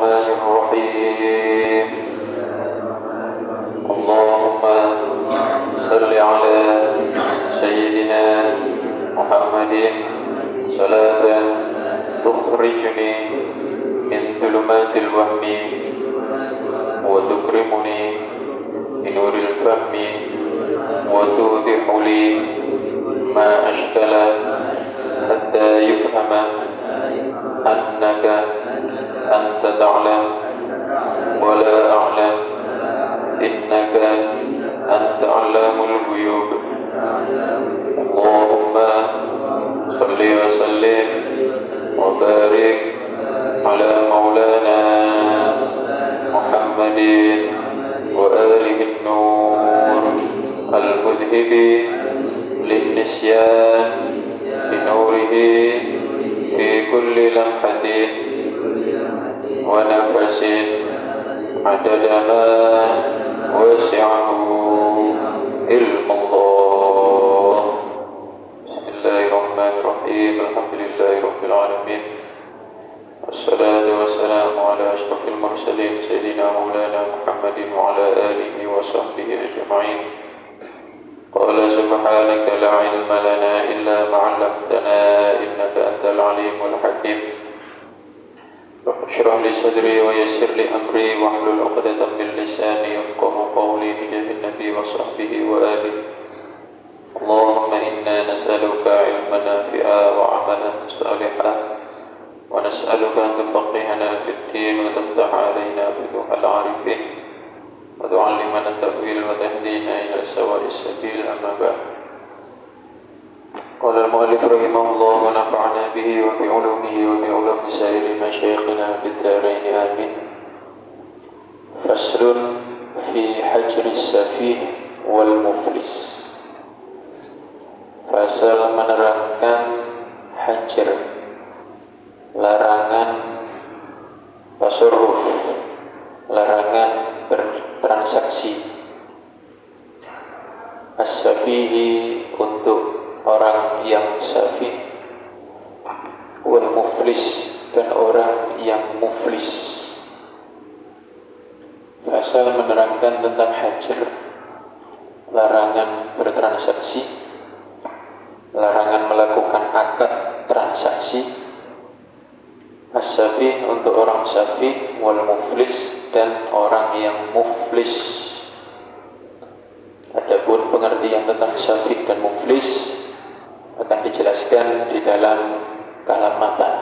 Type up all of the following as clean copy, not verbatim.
الرحمن الرحيم اللهم صل على سيدنا محمد صلاة تخرجني من ظلمات الوهم وتكرمني بنور الفهم وتوضح لي ما أشكل حتى يفهم أنك أنت تعلم ولا أعلم إنك أنت علام الغيوب اللهم صل وسلم وبارك على مولانا محمد وآله النور المذهب للنسيان بنوره في كل لمحة ونفس عدد ما وسعه علم الله. بسم الله الرحمن الرحيم الحمد لله رب العالمين والصلاة والسلام على أشرف المرسلين سيدنا مولانا محمد وعلى آله وصحبه أجمعين. قال سبحانك لا علم لنا إلا ما علمتنا إنك أنت العليم الحكيم. رب اشرح لي صدري ويسر لي أمري واحلل عقدة من لساني يفقهوا قولي بجاه النبي وصحبه وآله. اللهم إنا نسألك علما نافعا وعملا صالحا ونسألك أن تفقهنا في الدين وتفتح علينا فتوح العارفين وتعلمنا التأويل وتهدينا إلى سواء السبيل. أما بعد. قال المؤلف رحمه الله ونفعنا به وبعلومه وبعلوم سائر مشايخنا في الدارين آمين. فصل في حجر السفيه والمفلس. Fasal menerangkan hajar, larangan tasarruf, larangan bertransaksi. As-safihi untuk orang yang safih, wal muflis dan orang yang muflis. Fasal menerangkan tentang hajar, larangan bertransaksi, larangan melakukan akad transaksi. As-safih untuk orang safih, wal muflis dan orang yang muflis. Adapun pengertian tentang safih dan muflis akan dijelaskan di dalam kalam matan.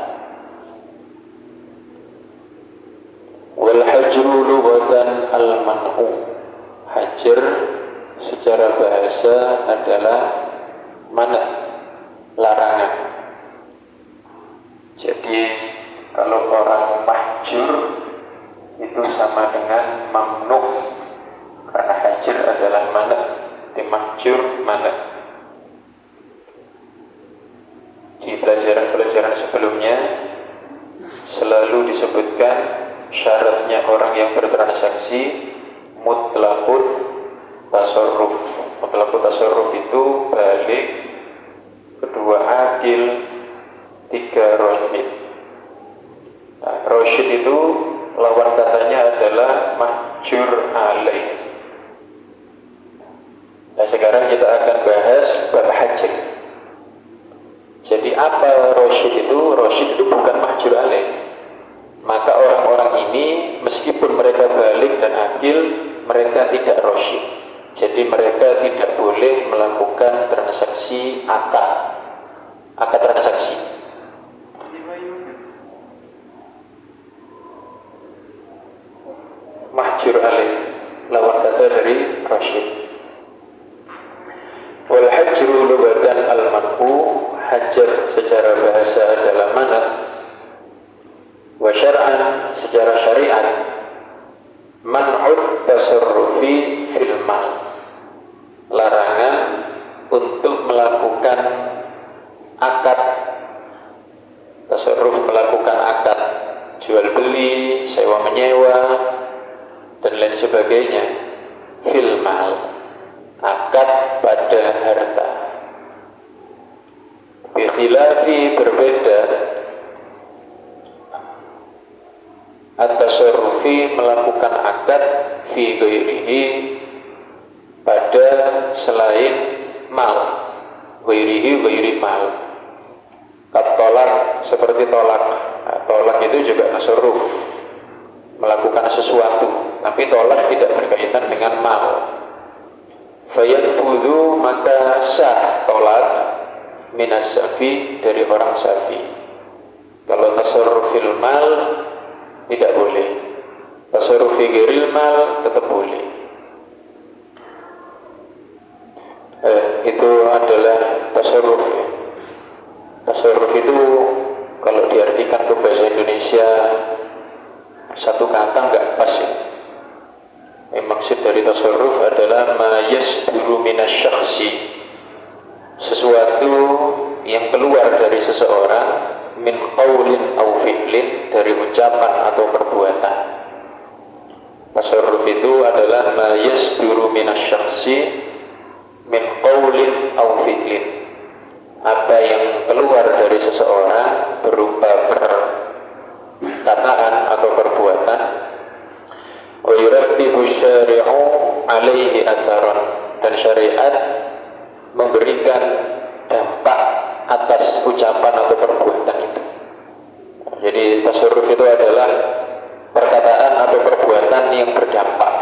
Wal hajru lughatan al man'u. Hajar secara bahasa adalah mana? Larangan. Jadi kalau orang mahjur itu sama dengan mamnu, karena hajar adalah mana, di mahjur mana. Di pelajaran-pelajaran sebelumnya selalu disebutkan syaratnya orang yang bertransaksi mutlaqut tasarruf. Mutlaqut tasarruf itu balik, kedua akil, tiga rasyid. Nah, rasyid itu lawan katanya adalah mahjur alaih. Nah, sekarang kita akan bahas bab hajar. Jadi apa rasyid itu? Rasyid itu bukan mahjur alaih. Maka orang-orang ini meskipun mereka balik dan akil, mereka tidak rasyid. Jadi mereka tidak boleh melakukan transaksi akad transaksi. Mahjur alaih lawan kata dari rasyid. Wal hajru lughatan al man'u. Hajar secara bahasa adalah mana, wa syar'an secara syariat man'ud tasarrufi fil mal, larangan untuk melakukan akad tasarruf, melakukan akad jual beli, sewa menyewa dan lain sebagainya. Fil mal, akad pada harta. Bikhilafi berbeda at-tasarrufi melakukan akad fi ghairihi pada selain mal, ghairi mal, kat tolak, seperti tolak. Nah, tolak itu juga tasarruf, melakukan sesuatu, tapi tolak tidak berkaitan dengan mal. Fayanfudhu, maka sah tolak minas safi, dari orang safi. Kalau tasarrufil mal tidak boleh, tasarrufi ghairil mal tetap boleh. Itu adalah tasarruf. Tasarruf itu kalau diartikan ke bahasa Indonesia satu kata nggak pas ya. Maksud dari tasarruf adalah ma yasduru minasyakhsi, sesuatu yang keluar dari seseorang, min qaulin au fi'lin, dari ucapan atau perbuatan. Tasarruf itu adalah ma yasduru minasyakhsi min qaulin au fi'lin, apa yang keluar dari seseorang berupa perkataan atau perbuatan. Wa yurattibu syari'u alaihi atharan, dan syariat memberikan dampak atas ucapan atau perbuatan itu. Jadi tasarruf itu adalah perkataan atau perbuatan yang berdampak.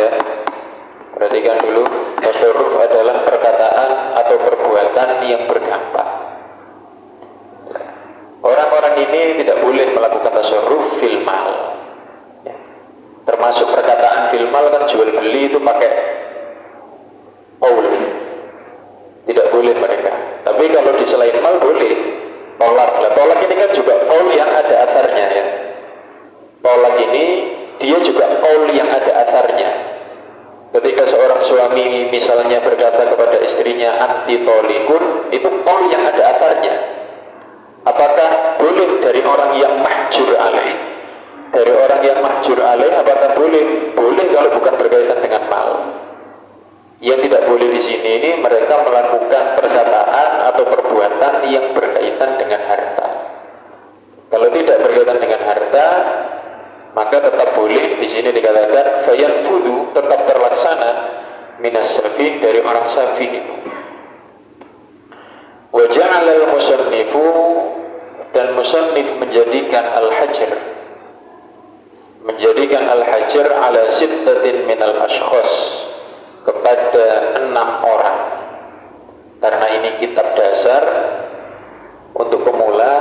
Ya, perhatikan dulu, tasarruf adalah perkataan atau perbuatan yang berdampak. Orang-orang ini tidak boleh melakukan tasarruf fil mal. Ya, termasuk perkataan fil mal kan jual beli itu pakai qaul. Tidak boleh mereka. Tapi kalau di selain mal boleh. Tolak. Nah, tolak ini kan juga qaul yang ada asarnya ya. Tolak ini dia juga qaul yang ada asarnya. Ketika seorang suami misalnya berkata kepada istrinya anti tolikun, itu qaul yang ada asarnya. Apakah boleh dari orang yang mahjur alaih? Dari orang yang mahjur alaih apakah boleh? Boleh kalau bukan berkaitan dengan mal. Yang tidak boleh di sini ini mereka melakukan perkataan atau perbuatan yang berkaitan dengan harta. Kalau tidak berkaitan dengan harta, maka tetap boleh. Di sini dikatakan fayanfudu, tetap terlaksana minas safi, dari orang safi itu. Wa ja'ala al-musannifu, dan musannif menjadikan al-hajar, ala sittatin minal ashkhas, kepada 6 orang. Karena ini kitab dasar untuk pemula,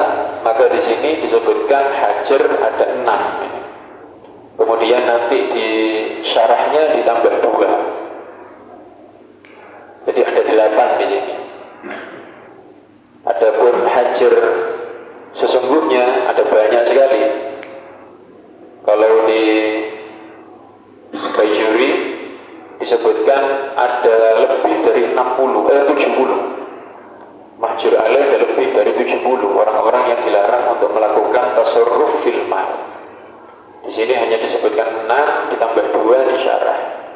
maka di sini disebutkan hajar ada 6. Kemudian nanti di syarahnya ditambah 2. Jadi ada 8 di sini. Adapun hajar sesungguhnya ada banyak sekali. Kalau di Bajuri disebutkan ada lebih dari 70. Mahjur alaih ada lebih dari 70 orang-orang yang dilarang untuk melakukan tasarruf fil mal. Di sini hanya disebutkan 6 ditambah 2 di syarah.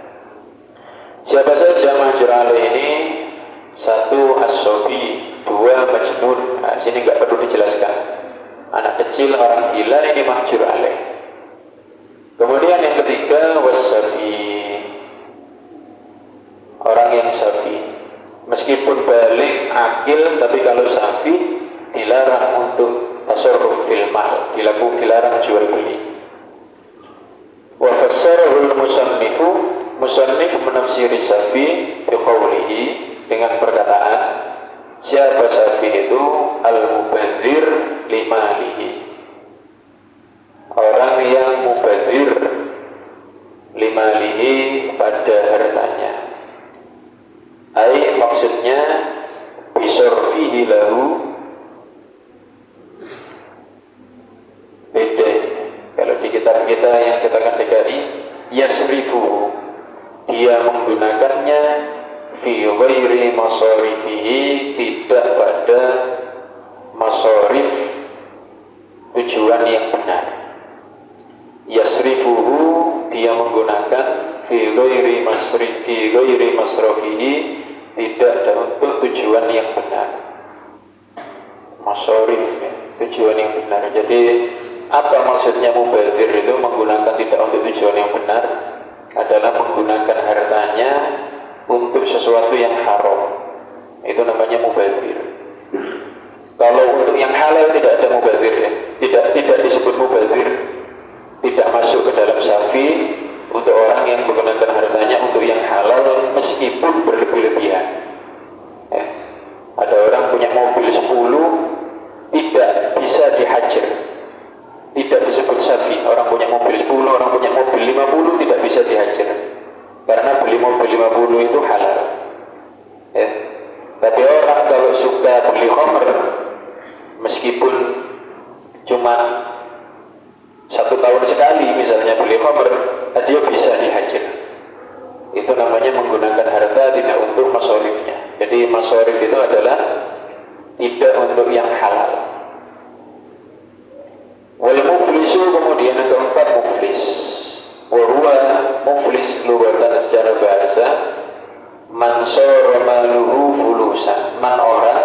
Siapa saja mahjur alaih ini? 1 as-sobi, 2 majnun. Nah, sini nggak perlu dijelaskan. Anak kecil, orang gila, ini mahjur alaih. Kemudian yang ketiga was-safi, orang yang safi. Meskipun balik akil, tapi kalau safi dilarang untuk tasarruf fil mal, dilarang jual beli. Wa fassarahu al-musannifu, musannif menafsiri safi biqaulihi, dengan perkataan siapa safi itu? Al-mubadzir limalihi, orang yang mubadzir limalihi, pada hartanya. Ai, maksudnya bisorfihi lahu, beda. Kalau di kitab kita yang cetakan DKI, yasrifu, dia menggunakannya fi ghairi masarifihi, tidak pada masarif, tujuan yang benar. Yasrifuhu, dia menggunakan fi ghairi masrafihi, tidak untuk tujuan yang benar. Masarif, tujuan yang benar. Jadi Apa maksudnya mubadzir itu? Menggunakan tidak untuk tujuan yang benar, adalah menggunakan hartanya untuk sesuatu yang haram. Itu namanya mubadzir. Kalau untuk yang halal tidak ada mubadzir, ya. Tidak disebut mubadzir. Tidak masuk ke dalam safi untuk orang yang menggunakan hartanya untuk yang halal meskipun berlebih-lebihan. Ya. Ada orang punya mobil 10, tidak bisa dihajar, tidak disebut safi. Orang punya mobil 10, orang punya mobil 50 tidak bisa dihajar, karena beli mobil 50 itu halal. Ya. Tapi orang kalau suka beli khamr, meskipun cuma 1 tahun sekali misalnya beli khamr, dia bisa dihajar. Itu namanya menggunakan harta tidak untuk masorifnya. Jadi masorif itu adalah tidak untuk yang halal. Wal muflisu, kemudian yang keempat muflis. Wa muflis lughatan secara bahasa man sara maluhu fulusan. Man orang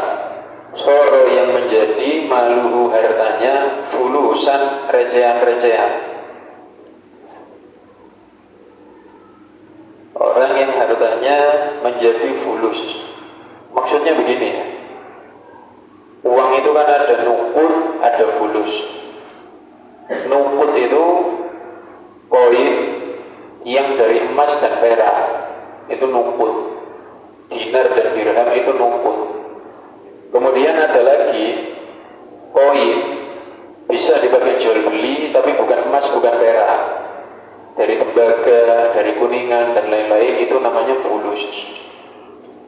soro yang menjadi maluhu hartanya fulusan, recehan-recehan. Orang yang hartanya menjadi fulus. Maksudnya begini ya, uang itu kan ada nuqud, ada fulus. Nuqud itu koin yang dari emas dan perak, itu nuqud. Dinar dan dirham itu nuqud. Kemudian ada lagi koin bisa dipakai jual beli, tapi bukan emas, bukan perak, dari tembaga, dari kuningan dan lain-lain, itu namanya fulus.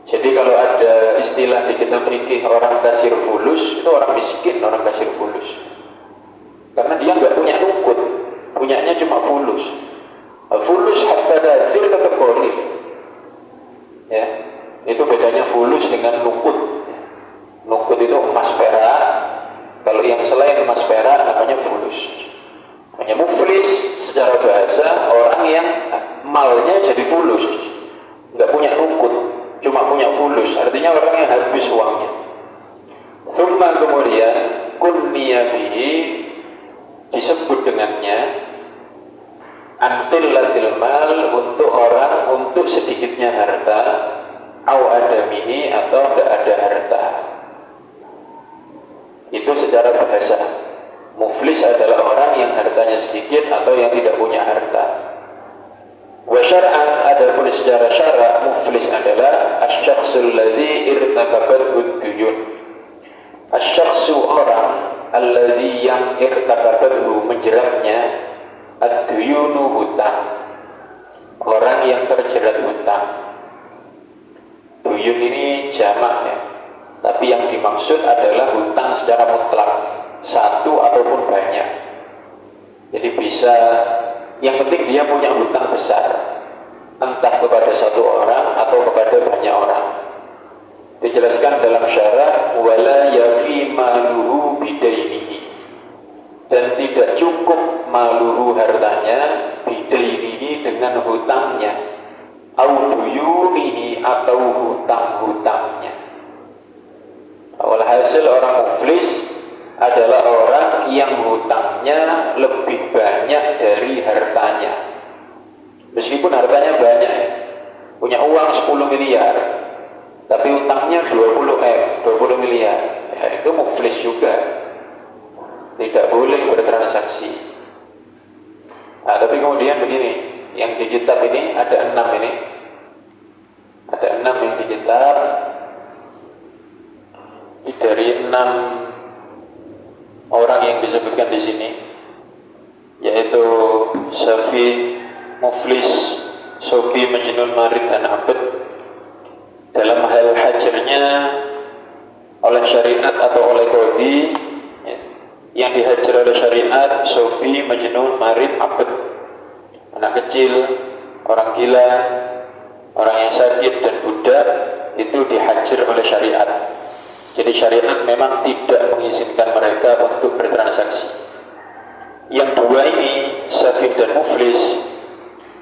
Jadi kalau ada istilah di kitab fikih orang kasir fulus, itu orang miskin, orang kasir fulus. Karena dia nggak punya nuqud, punyanya cuma fulus. Fulus hatta dasir tetap kori. Ya, itu bedanya fulus dengan nuqud. Nuqud itu emas perak. Kalau yang selain emas perak namanya fulus. Hanya muflis secara bahasa orang yang malnya jadi fulus, nggak punya nuqud, cuma punya fulus, artinya orang yang habis uangnya. Summa, kemudian kunniya bihi, disebut dengannya anqillatil mal, untuk orang untuk sedikitnya harta, au adamihi, atau tidak ada harta. Itu secara bahasa. Muflis adalah orang yang hartanya sedikit atau yang tidak punya harta. Wa syar'an, adapun secara syara' muflis adalah asy-syakhsul ladzi irtakabathu duyun. Asy-syakhsu, orang, alladzi yang irtakabathu, menjeratnya, ad-duyunu, hutang. Orang yang terjerat hutang. Duyun ini jamak ya, tapi yang dimaksud adalah hutang secara mutlak, satu ataupun banyak. Jadi bisa, yang penting dia punya hutang besar, entah kepada satu orang atau kepada banyak orang. Dijelaskan dalam syarah, wala yafi maluhu bidainihi, dan tidak cukup maluhu hartanya, bidainihi dengan hutangnya, au duyunihi atau hutang-hutangnya. Walhasil orang muflis adalah orang yang hutangnya lebih banyak dari hartanya. Meskipun hartanya banyak, punya uang 10 miliar, tapi hutangnya 20 miliar, ya, itu muflis juga, tidak boleh bertransaksi. Nah, tapi kemudian begini, yang di kitab ini ada 6 ini, ada 6 yang di kitab. Dari 6 orang yang disebutkan di sini, yaitu Safi, Muflis, Sofi, Majnun, Marid, dan Abd, dalam hal hajarnya oleh syariat atau oleh qadhi, yang dihajar oleh syariat Sofi, Majnun, Marid, Abd, anak kecil, orang gila, orang yang sakit, dan budak, itu dihajar oleh syariat. Jadi syariat memang tidak mengizinkan mereka untuk bertransaksi. Yang dua ini, Safi dan Muflis,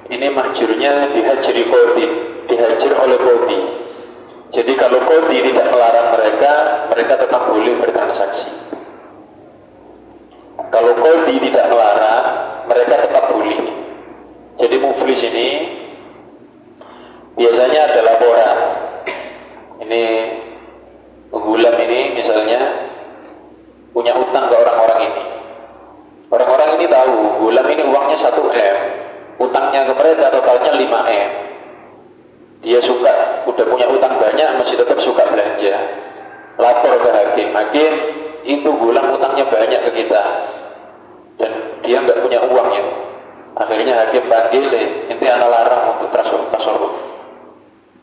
ini mahjurnya dihajri qadhi, dihajar oleh qadhi. Jadi kalau qadhi tidak melarang mereka, mereka tetap boleh bertransaksi. Kalau qadhi tidak melarang, mereka tetap boleh. Jadi muflis ini biasanya ada laporan. Ini gulam ini misalnya punya utang ke orang-orang ini. Orang-orang ini tahu gulam ini uangnya 1M, utangnya ke mereka totalnya 5M. Dia suka, udah punya utang banyak, masih tetap suka belanja. Lapor ke hakim, hakim itu gulam utangnya banyak ke kita dan dia nggak punya uangnya. Akhirnya hakim panggil, inti ana larang untuk tasarruf.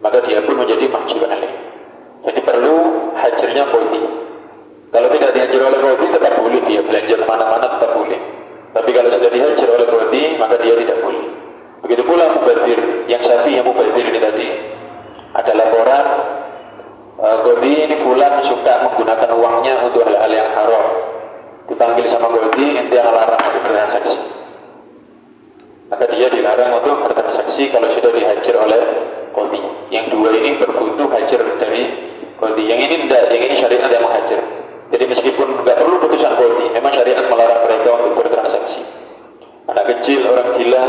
Maka dia pun menjadi mahjur alaih. Jadi perlu hajarnya qadhi. Kalau tidak dihajar oleh qadhi tetap boleh dia belanja kemana-mana, tetap boleh. Tapi kalau sudah dihajar oleh qadhi maka dia tidak boleh. Begitu pula mubadir, yang syafi yang mubadir ini tadi ada laporan qadhi ini fulan suka menggunakan uangnya untuk hal-hal yang haram. Dipanggil sama qadhi, inti yang larang untuk bertransaksi. Maka dia dilarang untuk bertransaksi kalau sudah dihajar oleh qadhi. Yang dua ini berbutuh hajar dari qadhi. Yang ini tidak, yang ini syariat yang menghajar. Jadi meskipun nggak perlu putusan qadhi, memang syariat melarang mereka untuk bertransaksi. Anak kecil, orang gila,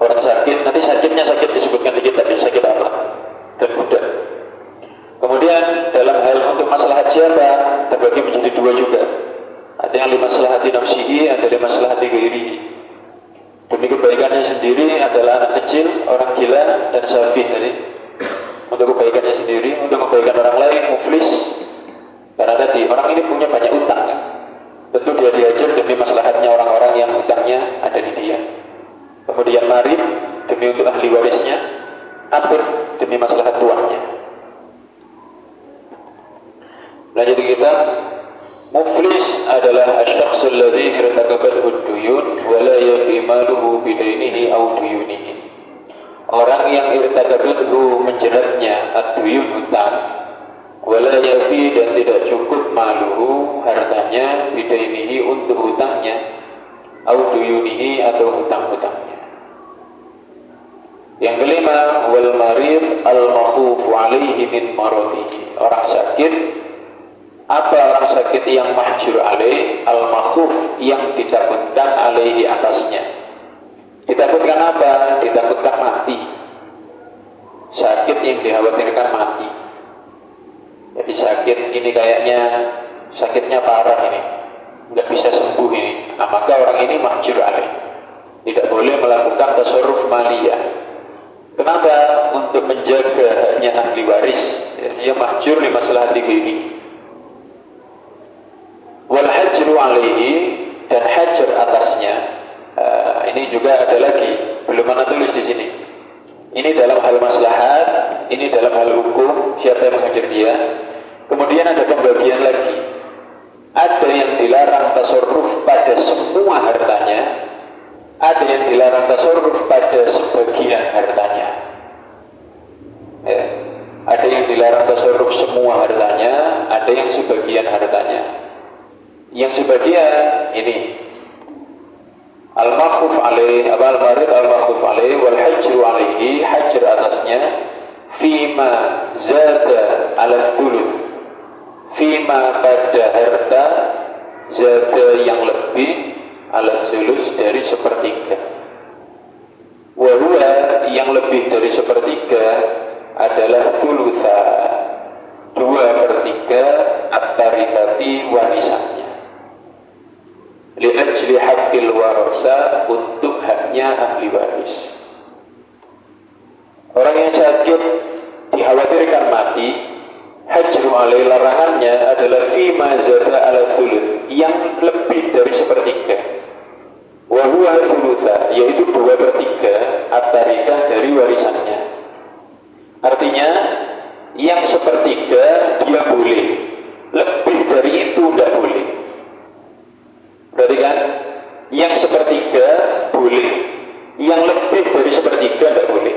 orang sakit, nanti sakitnya sakit disebutkan di kitab, sakit apa? Dan budak. Kemudian dalam hal untuk maslahat siapa terbagi menjadi dua juga. Ada yang limaslahati nafsihi, ada limaslahati ghairihi. Demi kebaikannya sendiri adalah anak kecil, orang gila, dan safih tadi. Untuk kebaikannya sendiri, untuk kebaikan orang lain, muflis. Karena tadi orang ini punya banyak utang kan? Tentu dia diajar demi maslahatnya orang-orang yang utangnya ada di dia. Kemudian marid demi untuk ahli warisnya, atur demi maslahat tuannya. Lanjut kita, muflis adalah asy-syakhsul ladzi irtakabathu ad-duyun wa la yafi maluhu bidainihi aw duyunihi. Orang yang irtakabathu menjeratnya ad-duyun hutang, wa la yafi dan tidak cukup maluhu hartanya bidainihi untuk hutangnya, aw duyunihi atau hutang-hutangnya. Yang kelima, wal marid al-makhufu alaihi min maradihi. Orang sakit. Apa orang sakit yang mahjur alaih? Al-makhuf yang ditakutkan alaihi atasnya. Ditakutkan apa? Ditakutkan mati. Sakit yang dikhawatirkan mati. Jadi sakit ini kayaknya sakitnya parah ini, nggak bisa sembuh ini. Nah, maka orang ini mahjur alaih. Tidak boleh melakukan tasarruf maliyah. Kenapa? Untuk menjaga haknya ahli waris. Dia mahjur li maslahati ghairihi. Wal hajru alaihi, dan hajar atasnya. Ini juga ada lagi, belum mana tulis di sini. Ini dalam hal maslahat, ini dalam hal hukum, siapa yang menghajar dia. Kemudian ada pembagian lagi. Ada yang dilarang tasarruf pada semua hartanya, ada yang dilarang tasarruf pada sebagian hartanya. Ada yang dilarang tasarruf semua hartanya, ada yang sebagian hartanya. Yang sebagian ini al-makhuf alaih, al-marid al-makhuf alaih wal hajru alaihi, hajar atasnya fima zada ala thuluth, fima pada harta zada yang lebih ala thuluth dari sepertiga. Wahua yang lebih dari sepertiga adalah thulutha, 2/3 at-tarikati warisannya. Li'ajli haqqil warasa, untuk haknya ahli waris. Orang yang sakit dikhawatirkan mati, hajru alaih larangannya adalah fima zada ala thuluth, yang lebih dari sepertiga. Wa huwa thulutha, yaitu 2/3 at-tarikah dari warisannya. Artinya yang sepertiga dia boleh, lebih dari itu tidak boleh. Berarti kan yang sepertiga boleh, yang lebih dari sepertiga tidak boleh.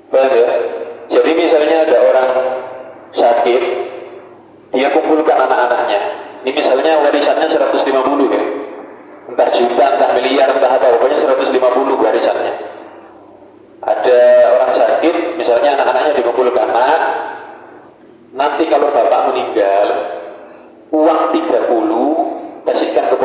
Paham ya? Jadi misalnya ada orang sakit, dia kumpulkan anak-anaknya. Ini misalnya warisannya 150 ya, entah juta, entah miliar, entah apa, pokoknya 150 warisannya. Ada orang sakit, misalnya anak-anaknya dikumpulkan, nanti kalau bapak meninggal, uang 30 kasihkan ke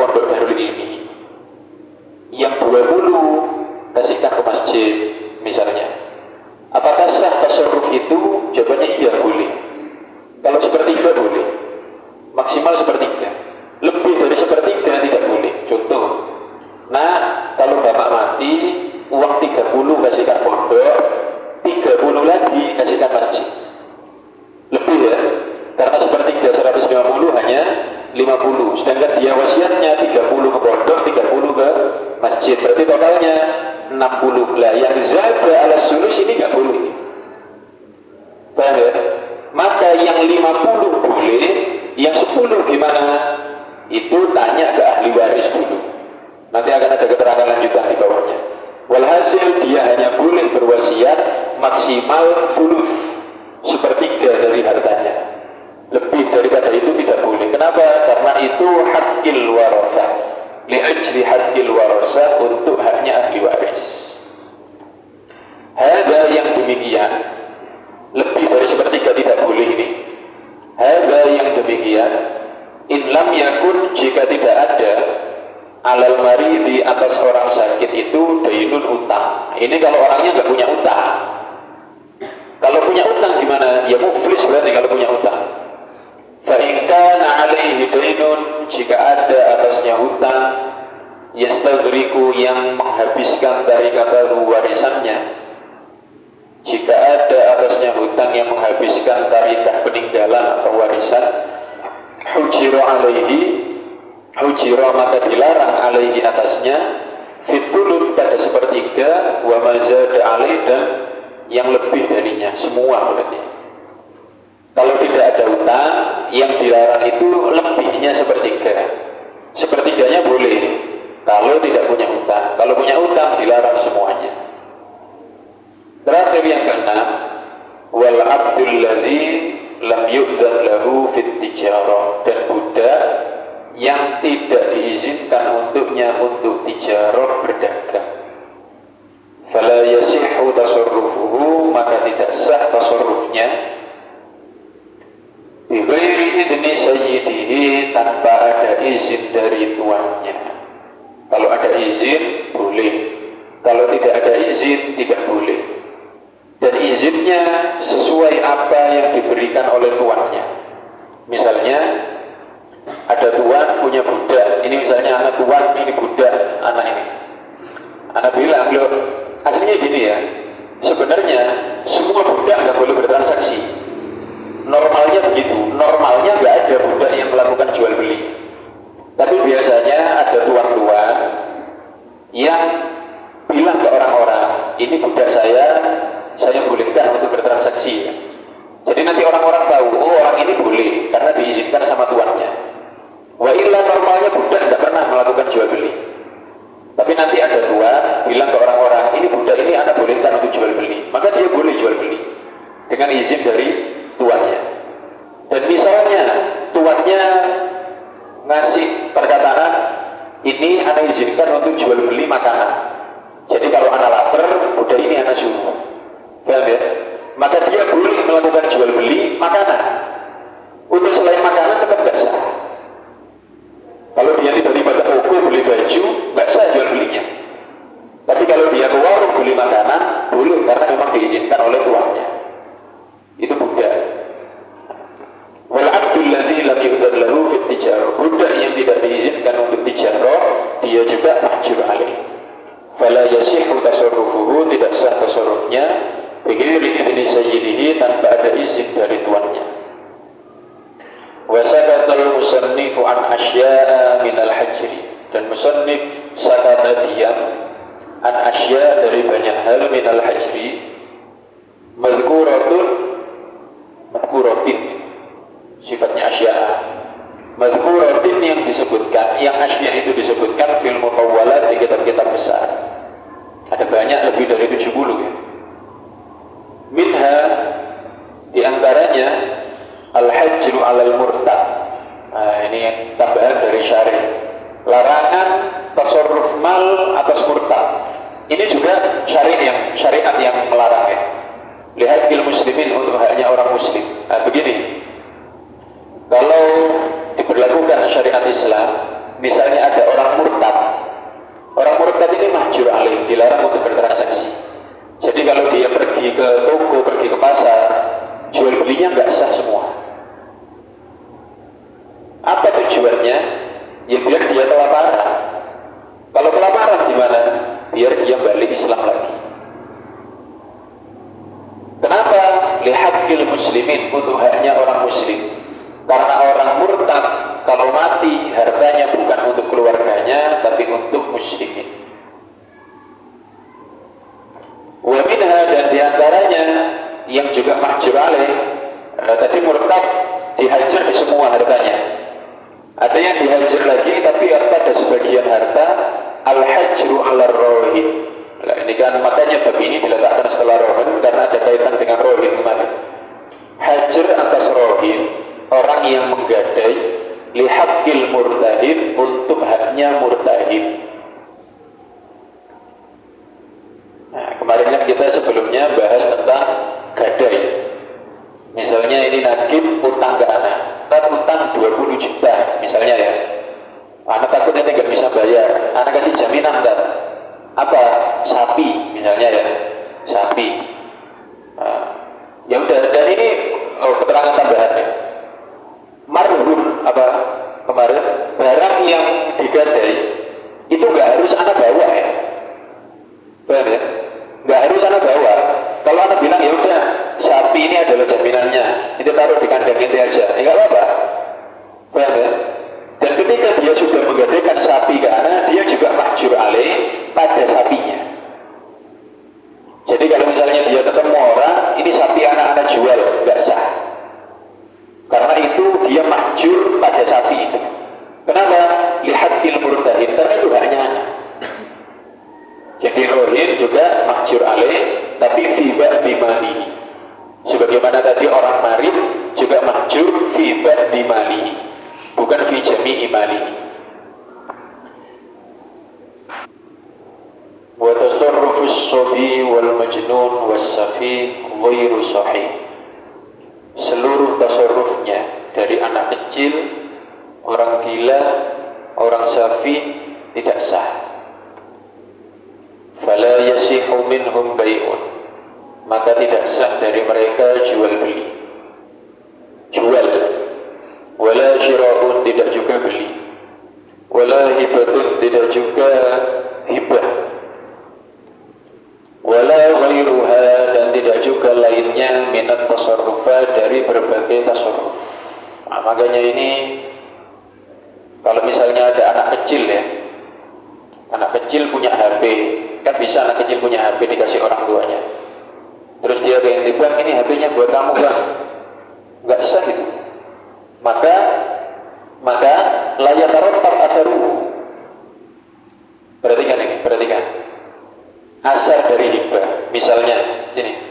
misalnya 30 ke pondok, 30 ke masjid, berarti totalnya 60. Lah yang zada ala sulus ini nggak boleh. Paham ya? Maka yang 50 boleh, yang 10 gimana? Itu tanya ke ahli waris dulu. Nanti akan ada keterangan lanjutan di bawahnya. Walhasil dia hanya boleh berwasiat maksimal fulus, sepertiga dari hartanya. Lebih daripada itu tidak boleh. Kenapa? Karena itu hakil warasah. Li'ajli hakil warasah, untuk haknya ahli waris. Ada yang demikian, lebih dari sepertiga tidak boleh ini. Ada yang demikian, in lam yakun, jika tidak ada alal maridi, atas orang sakit itu dainun, utang. Ini kalau orangnya nggak punya utang. Kalau punya utang gimana? Ya muflis berarti kalau punya utang. Fa in kana alaihi dainun, jika ada atasnya hutang, yastaghriqu, yang menghabiskan dari kata warisannya. Jika ada atasnya hutang yang menghabiskan tarikah peninggalan atau warisan, hujiro alaihi, hujiro maka dilarang alaihi atasnya, fituluf pada sepertiga, wa mazada alaihi, dan yang lebih darinya, semua berarti. Kalau tidak ada hutang, yang dilarang itu lebihnya sepertiga. Sepertiganya boleh kalau tidak punya hutang. Kalau punya hutang dilarang semuanya. Terakhir yang keenam, wal abdul ladzi lam yu'dzan lahu fit tijarah, dan budak yang tidak diizinkan untuknya untuk tijarah, berdagang. Fala yasihhu tasarrufuhu, maka tidak sah tasarrufnya, bi ghairi idni sayyidihi, tanpa ada izin dari tuannya. Kalau ada izin boleh, kalau tidak ada izin tidak boleh. Dan izinnya sesuai apa yang diberikan oleh tuannya. Misalnya ada tuan punya budak, ini misalnya anak tuan, ini budak anak ini. Anak bilang, loh aslinya gini ya, sebenarnya semua budak nggak boleh bertransaksi. Normalnya begitu, normalnya nggak ada budak yang melakukan jual beli. Tapi biasanya ada tuan-tuan yang bilang ke orang-orang, ini budak saya bolehkan untuk bertransaksi ya. Jadi nanti orang-orang tahu, oh orang ini boleh karena diizinkan sama tuannya. Wa illa, normalnya budak tidak pernah melakukan jual beli. Tapi nanti ada tuan bilang ke orang-orang, ini budak ini anak bolehkan untuk jual beli, maka dia boleh jual beli dengan izin dari tuannya. Dan misalnya tuannya ngasih perkataan, ini anak izinkan untuk jual beli makanan. Jadi kalau anak lapar, budak ini anak suruh. Paham ya? Maka dia boleh melakukan jual beli makanan. Untuk selain makanan tetap nggak sah. Kalau dia tiba-tiba ke toko beli baju, nggak sah jual belinya. Tapi kalau dia ke warung beli makanan, boleh karena memang diizinkan oleh tuannya. Itu budak. Wal abdul ladzi lam yu'dzan lahu fit tijarah, budak yang tidak diizinkan untuk tijarah, dia juga mahjur alaih. Fala yasihhu tasarrufuhu, tidak sah tasarrufnya, bighairi idzni sayyidihi, tanpa ada izin dari tuannya. Wa sakatal musannifu an asya'a minal hajri, dan musannif sakata diam an asya', dari banyak hal, minal hajri, madhkuratin, sifatnya asya'a, madhkuratin yang disebutkan, yang asya' itu disebutkan fil mutawwalat, di kitab-kitab besar. Ada banyak, lebih dari 70 ya. Minha, diantaranya al-hajru alal murtad. Nah, ini tambahan dari syari. Larangan tasarruf mal atas murtad. Ini juga syariat yang melarang ya. Lihat il muslimin, untuk haknya orang muslim. Nah, begini. Kalau diberlakukan syariat Islam, misalnya ada orang murtad. Orang murtad ini mahjur alaih, dilarang untuk bertransaksi. Jadi kalau dia pergi ke toko, pergi ke pasar, jual belinya nggak sah semua. Apa tujuannya? Ya biar dia kelaparan. Kalau kelaparan gimana? Biar dia balik Islam lagi. Kenapa? Lihaqqil muslimin, untuk haknya orang muslim. Karena orang murtad kalau mati hartanya bukan untuk keluarga hajru 'ala rohin. Nah, ini kan makanya bab ini diletakkan setelah rohin karena ada kaitan dengan rohin kemarin. Hajar atas rohin, orang yang menggadai lihaqqil murtahin, untuk haknya murtahin. Nah, kemarin kan kita sebelumnya bahas tentang gadai. Misalnya ini nagih utang ke anak, utang 20 juta misalnya ya. Anak takut nanti nggak bisa bayar, anak kasih jaminan kan? Apa? Sapi misalnya ya, sapi. Nah, ya udah, dan ini keterangan tambahan ya. Marhum apa kemarin, barang yang digadai itu nggak harus anak bawa ya, paham ya? Nggak harus anak bawa. Kalau anak bilang ya udah, sapi ini adalah jaminannya, itu taruh di kandang ini aja, ya nggak apa-apa, paham ya? Dan ketika dia sudah menggadaikan sapi ke anak, dia juga mahjur alaih pada sapinya. Jadi kalau misalnya dia ketemu orang, ini sapi anak-anak jual, nggak sah. Karena itu dia mahjur pada sapi itu. Kenapa? Lihaqqil murtahin, karena itu haknya anak. Jadi rohin juga mahjur alaih, tapi fi ba'di malihi. Sebagaimana tadi orang marid juga mahjur fi ba'di malihi, bukan fi jami'i malihi. Wa tasarrufus sabi wal majnun was safi ghairu sahih. Seluruh tasarrufnya dari anak kecil, orang gila, orang safi tidak sah. Fala yasihu minhum bai'un, maka tidak sah dari mereka jual beli. Jual, wala syira'un, tidak juga beli, wala hibatun, tidak juga hibah, wala ghairuha, dan tidak juga lainnya minat tasarrufat, dari berbagai tasarruf. Nah, makanya ini kalau misalnya ada anak kecil ya, anak kecil punya HP, kan bisa anak kecil punya HP dikasih orang tuanya, terus dia ke inti, bang ini HP-nya buat kamu bang, nggak sah itu. Maka layatarottab atharuhu. Perhatikan ini, perhatikan asar dari hibah. Misalnya sini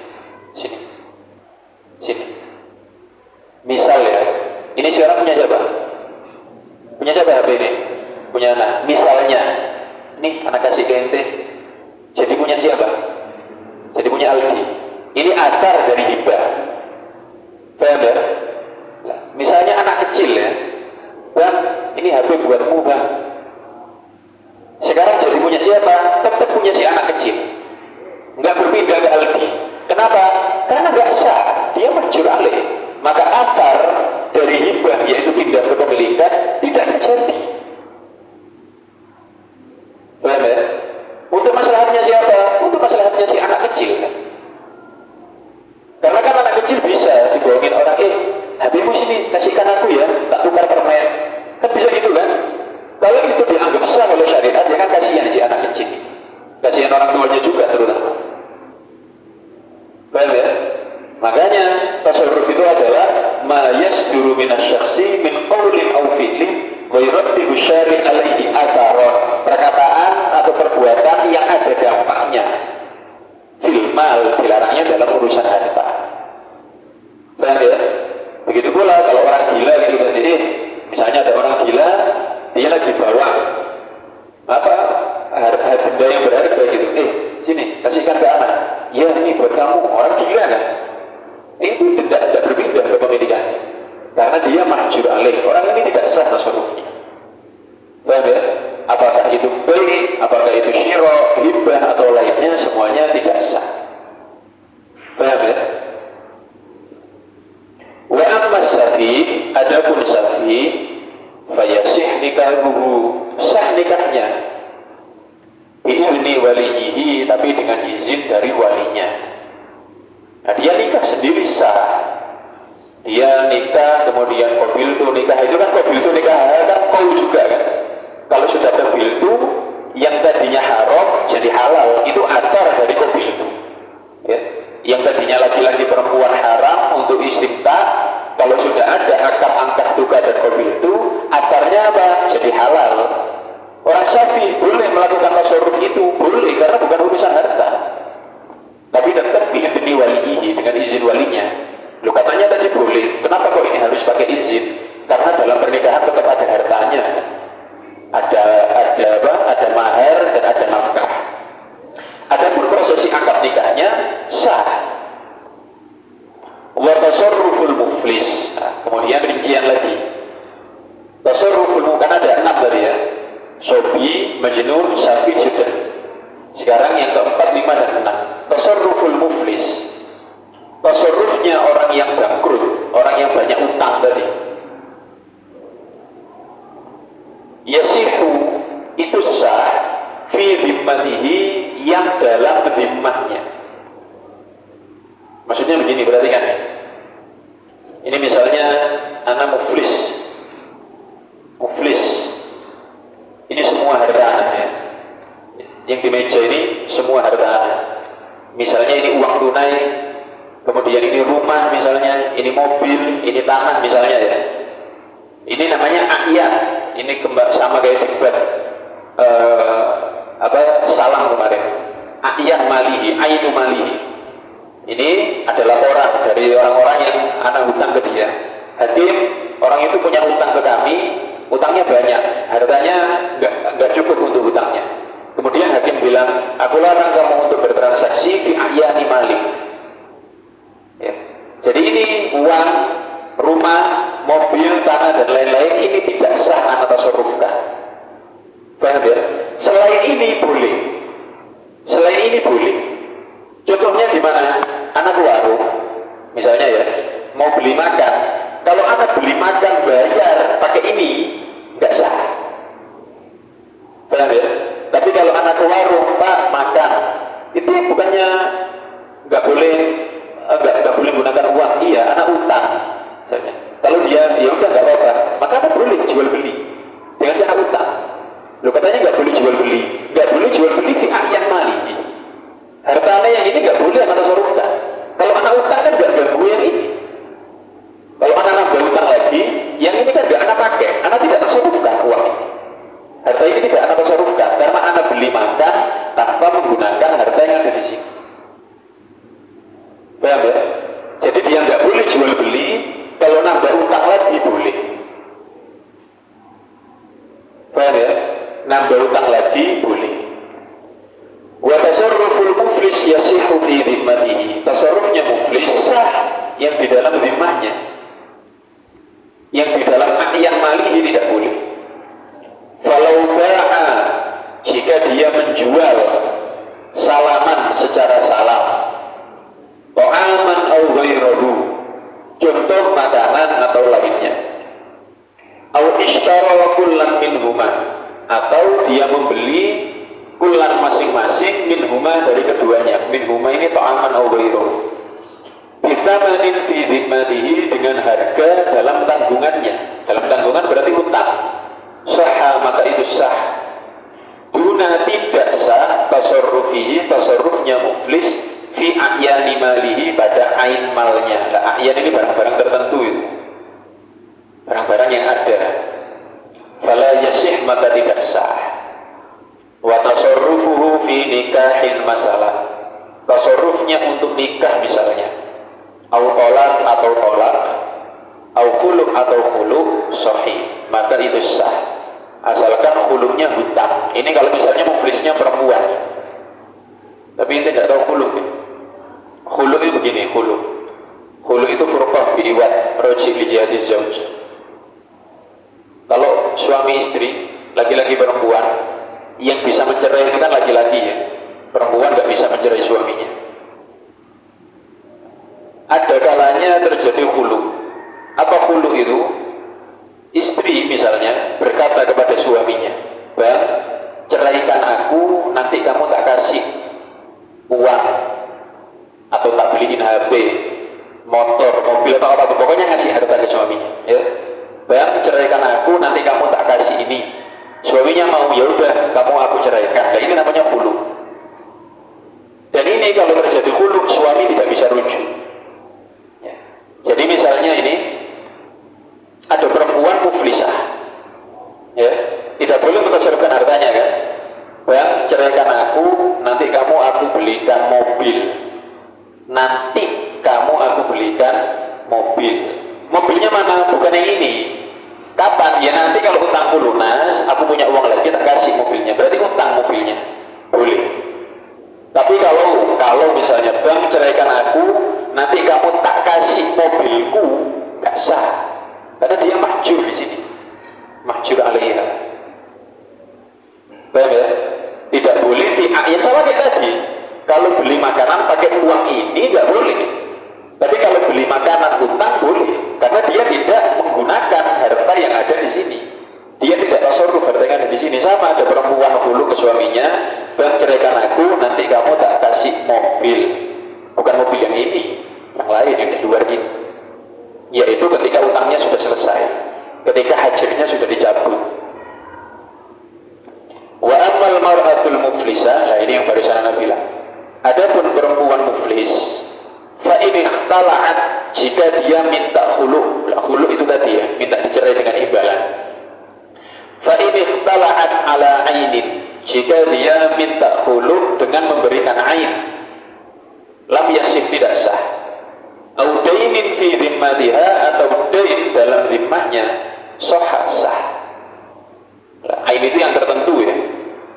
misal ya, ini sekarang punya siapa? Punya siapa HP ini? Punya anak. Misalnya ini anak kasih ke ente, jadi punya siapa? Jadi punya Aldi. Ini asar dari hibah, paham ya? Misalnya anak kecil ya, bang ini HP buatmu bang, sekarang jadi punya siapa? Tetap punya si anak kecil, nggak berpindah ke Aldi. Kenapa? Karena nggak sah, dia mahjur alaih. Maka asar dari hibah, yaitu pindah kepemilikan, tidak terjadi. Paham ya? Untuk masalahnya siapa? Untuk masalahnya si anak kecil kan? Karena kan anak kecil bisa dibohongin orang, HP-mu sini, kasihkan aku ya, tak tukar permen. Kan bisa gitu kan? Kalau itu dianggap sah oleh syariat, ya kan kasihan si anak kecil, kasihan orang tuanya juga terutama. Paham ya? Makanya tasarruf itu adalah ma yasduru minasyakhsi min qawlin aw fi'lin wa yurattibu syari' alaihi atharon, perkataan atau perbuatan yang ada dampaknya fil mal, dilarangnya dalam urusan harta. Paham ya? Begitu pula kalau orang gila gitu tadi, misalnya ada orang gila, dia lagi bawa benda yang berharga gitu, sini kasihkan ke anak, ya ini buat kamu, orang gila kan? Itu tidak berpindah ke pemilikannya, karena dia mahjur alaih. Orang ini tidak sah tasarrufnya. Paham ya? Apakah itu bai', apakah itu syira', hibah atau lainnya, semuanya tidak sah. Paham ya? Wa amma safi, adapun safi, fayasih nikahuhu, sah nikahnya, bi'izni waliyihi, tapi dengan izin dari walinya. Nah, dia nikah sendiri sah. Dia nikah, kemudian qabil tu nikah, itu kan qabil tu nikah kan qaul juga kan. Kalau sudah qabil tu, yang tadinya haram jadi halal, itu asar dari qabil tu ya. Yang tadinya laki-laki perempuan haram untuk istimta, kalau sudah ada akad angkat tukar dan qabil tu, asarnya apa? Jadi halal. Orang Syafi'i boleh melakukan tasarruf itu, boleh, karena bukan urusan harta. Tapi tetap biizni walihi, dengan izin walinya. Loh katanya tadi boleh, kenapa kok ini harus pakai izin? Karena dalam pernikahan tetap ada hartanya. Ada apa? Ada mahar dan ada nafkah. Adapun prosesi akad nikahnya sah. Wa tasarruful muflis. Nah, kemudian rincian lagi. Tasarruful muflis kan ada 6 tadi ya. Sobi, Majnun, Syafi, sudah. Sekarang yang keempat, 5 dan 6. Tasarruful muflis. Tasarrufnya orang yang bangkrut, orang yang banyak utang tadi. Yasihu itu sah fi dhimmatihi, yang dalam dhimmahnya. Maksudnya begini, perhatikan ya. Ini misalnya anak muflis. Ini semua harta anaknya. Yang di meja ini semua harta anak. Misalnya ini uang tunai, kemudian ini rumah misalnya, ini mobil, ini tanah misalnya ya. Ini namanya a'yan. Ini sama kayak debat salam kemarin. A'yan malihi, ainu malihi. Ini adalah orang dari orang-orang yang anak hutang ke dia. Hakim, orang itu punya hutang ke kami, hutangnya banyak, hartanya nggak cukup untuk hutangnya. Kemudian hakim bilang, aku larang kamu untuk bertransaksi fi a'yani malik. Ya. Jadi ini uang, rumah, mobil, tanah dan lain-lain ini tidak sah anak tasarrufkan. Paham ya? Selain ini boleh. Contohnya gimana? Anak warung, misalnya ya, mau beli makan. Kalau anak beli makan bayar pakai ini, nggak sah. Paham ya? Tapi kalau anak ke warung, Pak, makan, itu bukannya nggak boleh gunakan uang. Iya, anak utang. Kalau dia ya udah nggak apa-apa, maka anak boleh jual beli dengan cara utang. Lo katanya nggak boleh jual beli fi a'yan mali. Harta anak yang ini nggak boleh anak tasarrufkan. Kalau anak utang kan nggak ganggu yang ini. Kalau anak nambah utang lagi, yang ini kan nggak anak pakai, anak tidak tasarrufkan uang ini. Harta ini tidak anak tasarrufkan karena anak beli makan tanpa menggunakan harta yang ada di sini. Paham ya? Jadi dia nggak boleh jual beli, kalau nambah utang lagi boleh. Paham ya? Nambah utang lagi boleh. Wa tasarruful muflis yasihu fi dhimmatihi. Tasarrufnya muflis sah yang di dalam dhimmahnya. Yang di dalam a'yan malihi tidak boleh. Falau ba'a, jika dia menjual salaman secara salam, ta'aman au ghairahu, contoh makanan atau lainnya, au ishtara kullan minhuma, atau dia membeli kullan masing-masing minhuma dari keduanya. Minhuma ini ta'aman au ghairuhu, bithamanin fi dhimmatihi, dengan harga dalam tanggungannya. Dalam tanggungan berarti hutang. Sahha, maka itu sah. Duna, tidak sah tasarrufihi, tasarrufnya muflis fi a'yani malihi, pada ain malnya. Nah, a'yan ini barang-barang tertentu itu, barang-barang yang ada. Fala yasih, maka tidak sah. Wa tasarrufuhu fi nikahin masalah, tasarrufnya untuk nikah misalnya, au tolak atau tolak, au khulu atau khulu, sahih, maka itu sah. Asalkan khulunya hutang. Ini kalau misalnya muflisnya perempuan, tapi ini tidak tahu khulu. Khulu itu begini, khulu itu furqah bi'iwad roji li jihadiz zawj. Kalau suami istri, laki-laki perempuan, yang bisa mencerai itu kan laki-laki ya. Perempuan nggak bisa mencerai suaminya. Ada kalanya terjadi khulu. Apa khulu itu? Istri misalnya berkata kepada suaminya, "Bang, ceraikan aku, nanti kamu tak kasih uang atau tak beliin HP, motor, mobil atau apa, pokoknya ngasih harta ke suaminya, ya. Bang, ceraikan aku, nanti kamu tak kasih ini." Suaminya mau, ya udah, kamu aku ceraikan. Nah, ini namanya khulu. Dan ini kalau terjadi khulu, suami tidak bisa rujuk. Ya. Jadi misalnya ini ada perempuan muflisah, ya, tidak boleh mentasarrufkan hartanya kan. Bang, ceraikan aku, nanti kamu aku belikan mobil. Nanti kamu aku belikan mobil. Mobilnya mana? Bukan yang ini. Kapan? Ya nanti kalau utangku lunas, aku punya uang lagi, tak kasih mobilnya. Berarti utang mobilnya. Boleh. Tapi kalau misalnya bang ceraikan aku, nanti kamu tak kasih mobilku, gak sah. Karena dia mahjur di sini. Mahjur alaiha. Paham ya? Tidak boleh yang sama kayak tadi. Kalau beli makanan pakai uang ini nggak boleh. Tapi kalau beli makanan utang boleh, karena dia tidak menggunakan harta yang ada di sini. Dia tidak tasarruf harta yang ada di sini. Sama ada perempuan hulu ke suaminya, bang ceraikan aku, nanti kamu tak kasih mobil. Bukan mobil yang ini, yang lain yang di luar ini. Yaitu ketika utangnya sudah selesai, ketika hajarnya sudah dicabut. Wa ammal mar'atul muflisah, lah ini yang barusan Anda bilang. Adapun perempuan muflis, fa in ikhtala'at, jika dia minta khulu', lah khulu' itu tadi ya, minta dicerai dengan imbalan. Fa in ikhtala'at ala ainin, jika dia minta khulu' dengan memberikan ain, lam yasih, tidak sah. Au dainin fi dhimmatiha, atau dain dalam zimmahnya, sahha, sah. Ain itu yang tertentu ya,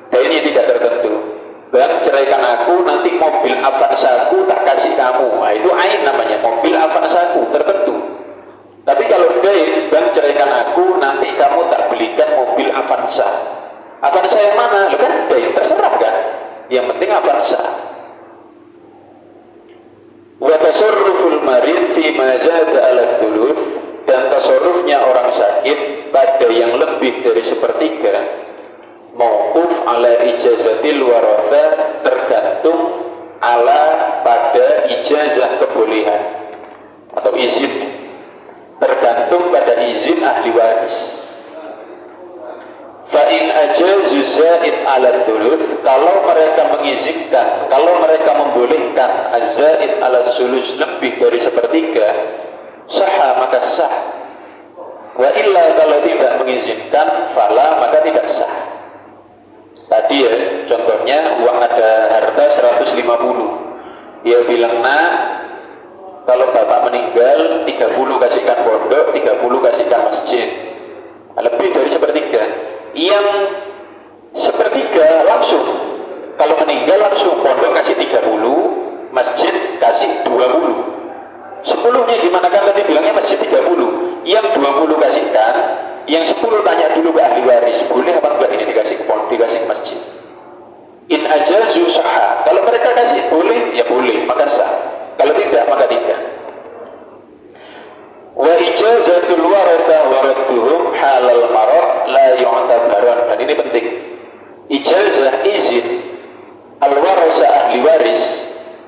dainnya tidak tertentu. Bang ceraikan aku, nanti mobil Avanzaku tak kasih kamu. Nah, itu ain namanya, mobil Avanzaku tertentu. Tapi kalau dain, bang ceraikan aku, nanti kamu tak belikan mobil Avanza. Avanza yang mana? Lo kan dain, terserah kan. Yang penting Avanza. Wa tasarruful marid fi ma zada ala thuluth, dan tasarrufnya orang sakit pada yang lebih dari sepertiga, mauquf ala ijazatil waratha, tergantung ala pada ijazah kebolehan atau izin, tergantung pada izin ahli waris. Fa in ajazu zaid ala thuluth, kalau mereka mengizinkan, kalau mereka membolehkan az-zaid ala sulus, lebih dari sepertiga, sah, maka sah. Wa illa, kalau tidak mengizinkan, fala, maka tidak sah. Tadi ya, contohnya uang ada harta 150. Dia bilang, nak, kalau bapak meninggal 30 kasihkan pondok, 30 kasihkan masjid. Lebih dari sepertiga. Yang sepertiga langsung, kalau meninggal langsung pondok kasih 30, masjid kasih 20. 10-nya gimana, kan tadi bilangnya masjid 30. Yang 20 kasihkan, yang 10 tanya dulu ke ahli waris, boleh apa enggak ini dikasih ke pondok, dikasih ke masjid. In ajazu sahha, kalau mereka kasih boleh, ya boleh, maka sah. Kalau tidak, maka tidak. Wa ijazatul waratha waradduhum halal marad la yu'tabaran. Dan ini penting. Ijazah, izin al-warasa, ahli waris,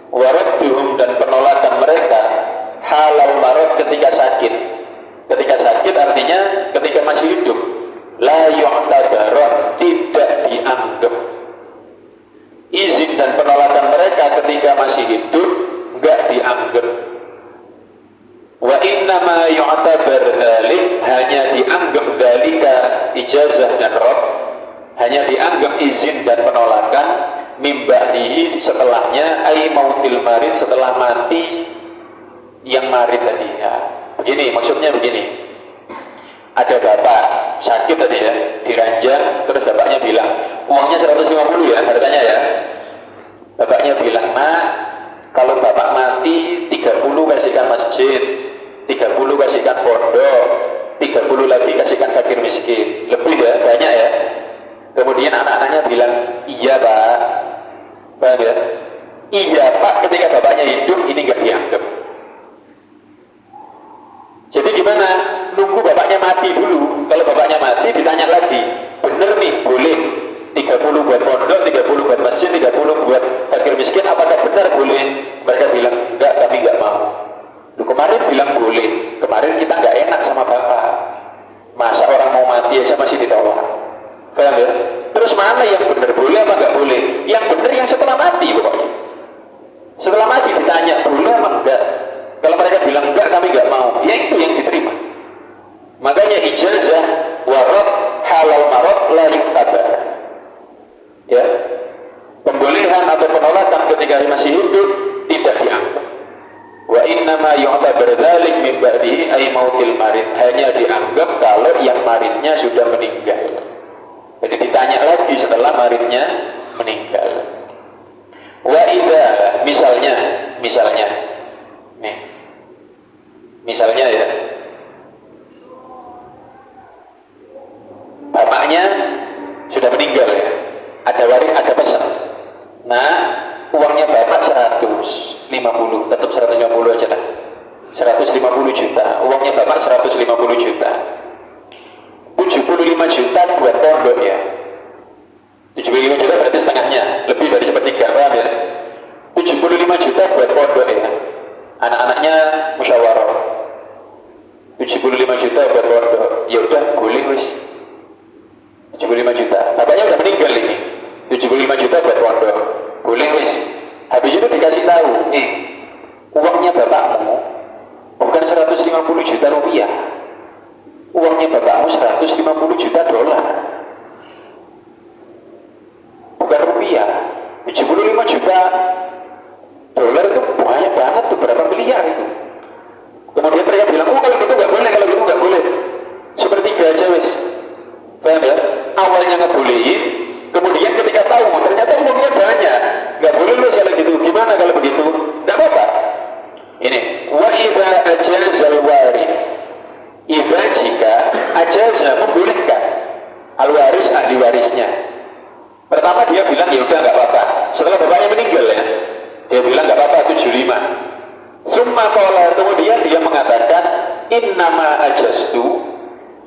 waradduhum, dan penolakan mereka halal marad, ketika sakit. Ketika sakit artinya ketika masih hidup. La yu'tabaran, tidak dianggap. Izin dan penolakan mereka ketika masih hidup enggak dianggap. Wa innama yu'tabar dzalik, hanya dianggap dzalika, ijazah dan rad, hanya dianggap izin dan penolakan, mimba'dihi, setelahnya, ai mautil marid, setelah mati yang marid tadi ya. Begini, maksudnya begini, ada bapak sakit tadi ya, diranjang, terus bapaknya bilang uangnya 150 ya, hartanya ya. Bapaknya bilang, nak, kalau bapak mati 30 kasihkan masjid, 30 kasihkan pondok, 30 lagi kasihkan fakir miskin. Lebih ya, banyak ya. Kemudian anak-anaknya bilang, iya pak. Paham ya? Iya pak, ketika bapaknya hidup ini nggak dianggap. Jadi gimana? Nunggu bapaknya mati dulu. Kalau bapaknya mati ditanya lagi, bener nih, boleh 30 buat pondok, 30 buat masjid, 30 buat fakir miskin, apakah benar boleh? Mereka bilang, enggak, kami enggak mau. Lu kemarin bilang boleh, kemarin kita enggak enak sama bapak. Masa orang mau mati aja masih ditolak? Paham ya? Terus mana yang benar, boleh apa enggak boleh? Yang benar yang setelah mati pokoknya. Setelah mati ditanya, boleh apa enggak? Kalau mereka bilang enggak, kami enggak mau, ya itu yang diterima. Makanya ijazah warad halal marad la yu'tabar. Ya, ketika masih hidup tidak dianggap. Wa innama yu'tabar dzalik min ba'dihi ay mautil marid, hanya dianggap kalau yang maridnya sudah meninggal. Jadi ditanya lagi setelah maridnya meninggal. Wa idza misalnya nih. Misalnya ya. Bapaknya sudah meninggal ya. Ada waris, ada pesan. Nah, uangnya bapak 150, tetap 150 aja lah. 150 juta. Uangnya bapak 150 juta. 75 juta buat pondok ya. 75 juta berarti setengahnya, lebih dari sepertiga, paham ya? 75 juta buat pondok ya. Anak-anaknya musyawarah. 75 juta buat pondok. Ya udah, boleh wis. 75 juta. Bapaknya udah meninggal ini. 75 juta buat pondok. Boleh wis. Habis itu dikasih tahu, uangnya bapakmu bukan 150 juta rupiah. Uangnya bapakmu 150 juta dolar. Bukan rupiah. 75 juta dolar itu banyak banget tuh, berapa miliar itu. Kemudian mereka bilang, kalau gitu nggak boleh, kalau gitu nggak boleh. Sepertiga aja wis. Paham ya? Awalnya ngebolehin, kemudian ketika tahu ternyata uangnya banyak, nggak boleh lu kalau gitu. Gimana kalau begitu? Nggak apa-apa. Ini wa idza ajazal warith, idza jika ajaza membolehkan al waris ahli warisnya. Pertama dia bilang ya udah nggak apa-apa. Setelah bapaknya meninggal ya, dia bilang nggak apa-apa 75. Summa qala, kemudian dia mengatakan innama ajastu,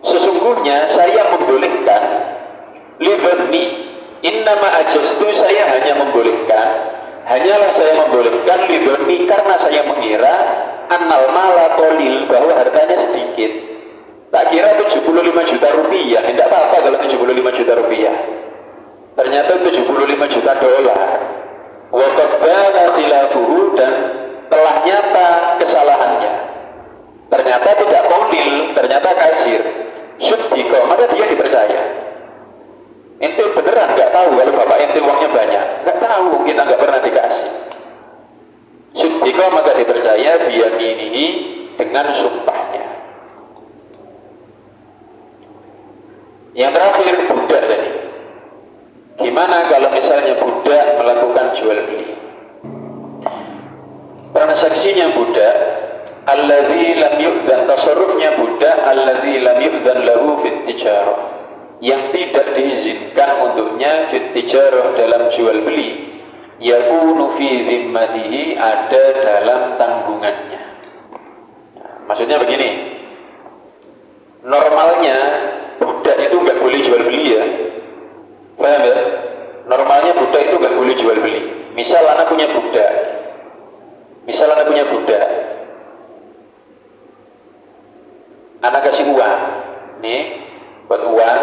sesungguhnya saya membolehkan lidhanni, innama ajastu, saya hanya membolehkan, hanyalah saya membolehkan lidhanni, karena saya mengira annal mala qalil, bahwa hartanya sedikit. Tak kira 75 juta rupiah, tidak apa-apa kalau 75 juta rupiah. Ternyata 75 juta dolar. Wa qad bana khilafuhu, dan telah nyata kesalahannya. Ternyata tidak qalil, ternyata kasir. Syuddiko, maka dia dipercaya. Ente beneran nggak tahu kalau bapak ente uangnya banyak? Nggak tahu, kita nggak pernah dikasih. Syuddiko, maka dipercaya biyaminihi, dengan sumpahnya. Yang terakhir budak tadi. Gimana kalau misalnya budak melakukan jual beli? Transaksinya budak, alladzi lam yu'dzan, tasarrufnya budak, alladzi lam yu'dzan lahu fit tijarah, yang tidak diizinkan untuknya fit tijarah, dalam jual beli, yakunu fi zimmatihi, ada dalam tanggungannya. Maksudnya begini, normalnya budak itu nggak boleh jual beli ya, paham ya? Normalnya budak itu nggak boleh jual beli. Misal anak punya budak, anak kasih uang, nih buat uang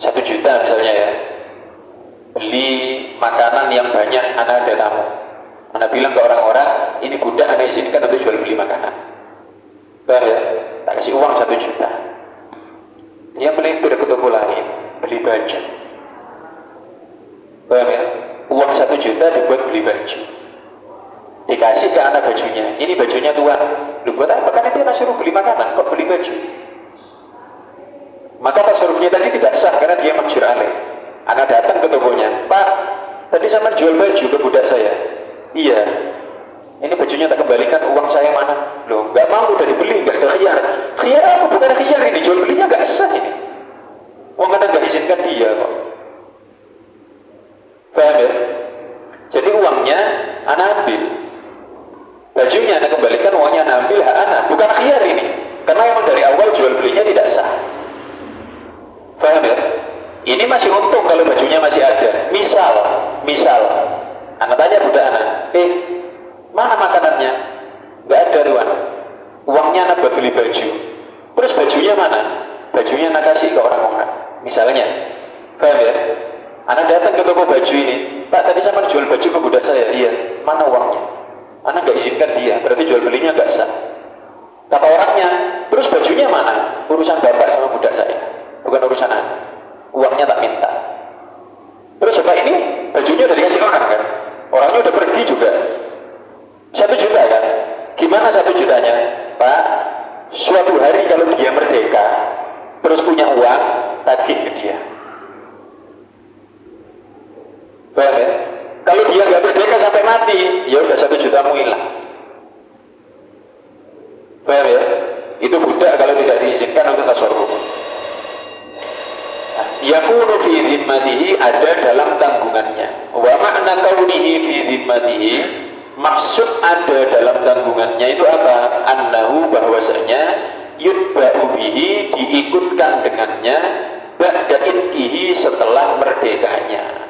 1 juta misalnya ya, beli makanan yang banyak, anak ada tamu, anak bilang ke orang-orang, ini budak anak izinkan untuk jual beli makanan, paham ya? Tak kasih uang 1 juta, dia melintir ke toko lain, beli baju, paham ya? Uang 1 juta dibuat beli baju, dikasih ke anak bajunya, ini bajunya tuan, lu buat apa? Kan itu anak suruh beli makanan, kok beli baju? Maka tasarrufnya tadi tidak sah, karena dia majhur alaih. Anak datang ke tokonya, Pak, tadi sama jual baju ke budak saya. Iya, ini bajunya tak kembalikan, uang saya mana? Loh, nggak mau, udah dibeli, nggak ada khiyar. Khiyar apa? Bukan khiyar ini, jual belinya nggak sah ini. Uang anak nggak izinkan dia kok. Paham ya? Jadi uangnya anak ambil, bajunya anak kembalikan, uangnya anak ambil, hak anak, bukan khiyar ini. Karena memang dari awal jual belinya tidak sah. Paham ya? Ini masih untung kalau bajunya masih ada. Misal anak tanya budak anak, mana makanannya? Nggak ada tuan. Uangnya anak buat beli baju. Terus bajunya mana? Bajunya anak kasih ke orang-orang. Misalnya, paham ya? Anak datang ke toko baju ini, Pak, tadi sama jual baju ke budak saya. Iya, mana uangnya? Anak nggak izinkan dia, berarti jual belinya nggak sah. Kata orangnya, terus bajunya mana? Urusan bapak sama budak saya, bukan urusan anak. Uangnya tak minta. Terus bapak ini bajunya udah dikasih orang kan? orangnya udah pergi juga. 1 juta kan? Gimana 1 jutanya? Pak, suatu hari kalau dia merdeka, terus punya uang, tagih ke dia. Paham ya? Kalau dia nggak merdeka sampai mati, ya udah 1 jutamu hilang. Paham ya? Itu budak kalau tidak diizinkan untuk tasarruf. Yakunu fi dhimmatihi, ada dalam tanggungannya. Wa makna kaunihi fi dhimmatihi, maksud ada dalam tanggungannya itu apa? Annahu, bahwasanya yutba'u bihi, diikutkan dengannya, ba'da itkihi, setelah merdekanya.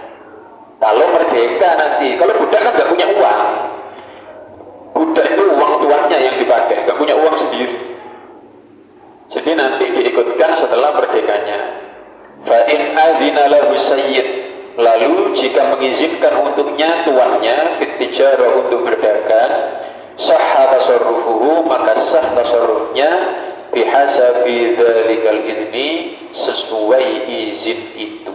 Kalau merdeka nanti, kalau budak kan gak punya uang, budak itu uang tuannya yang dipakai, gak punya uang sendiri. Jadi nanti diikutkan setelah merdekanya. Fa'in adzina lahu sayyid, lalu jika mengizinkan untuknya tuannya, fit tijarah, untuk berdagang, sahha tasarrufuhu, maka sah tasarrufnya, bihasabi dzalikal idni, sesuai izin itu.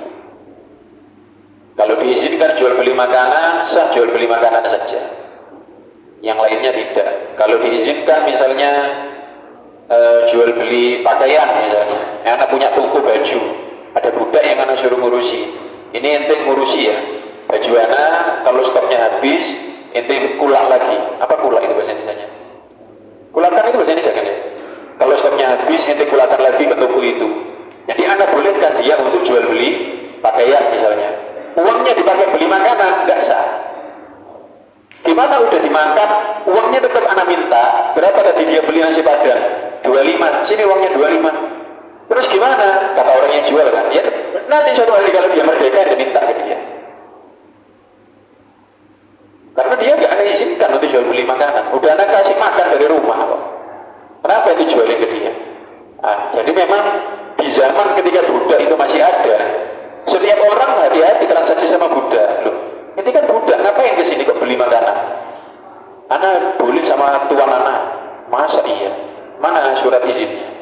Kalau diizinkan jual beli makanan, sah jual beli makanan saja, yang lainnya tidak. Kalau diizinkan misalnya jual beli pakaian, misalnya anak punya toko baju, ada budak yang anak suruh ngurusi, ini ente ngurusi ya, baju anak kalau stoknya habis ente kulak lagi. Apa kulak itu bahasa Indonesianya? Kulakan itu bahasa Indonesia kan ya? Kalau stoknya habis ente kulakan lagi ke toko itu. Jadi anak bolehkan dia untuk jual beli pakaian misalnya, uangnya dipakai beli makanan, nggak sah. Gimana udah dimakan, uangnya tetap anak minta. Berapa tadi dia beli nasi padang? 25, sini uangnya 25. Terus gimana? Kata orang yang jual kan, ya nanti suatu hari kalau dia merdeka dia minta ke dia. Karena dia nggak ada izinkan untuk jual beli makanan. Udah anak kasih makan dari rumah kok. Kenapa itu jualin ke dia? Jadi memang di zaman ketika budak itu masih ada, setiap orang hati-hati transaksi sama budak. Loh, ini kan budak, ngapain kesini kok beli makanan? Anak boleh sama tuan anak. Masa iya? Mana surat izinnya?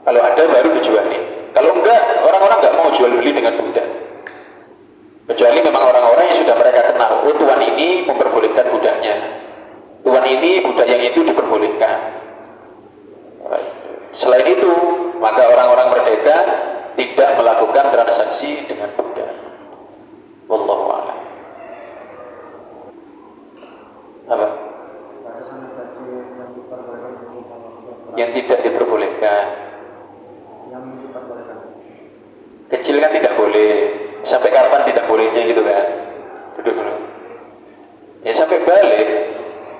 Kalau ada baru dijualin. Kalau enggak, orang-orang enggak mau jual beli dengan budak. Kecuali memang orang-orang yang sudah mereka kenal. Oh, tuan ini memperbolehkan budaknya. Tuan ini budak yang itu diperbolehkan. Selain itu, maka orang-orang merdeka tidak melakukan transaksi dengan budak. Wallahu a'lam. Apa? Yang tidak diperbolehkan. Kecil kan tidak boleh. Sampai kapan tidak bolehnya gitu kan? Duduk dulu. Ya sampai balik.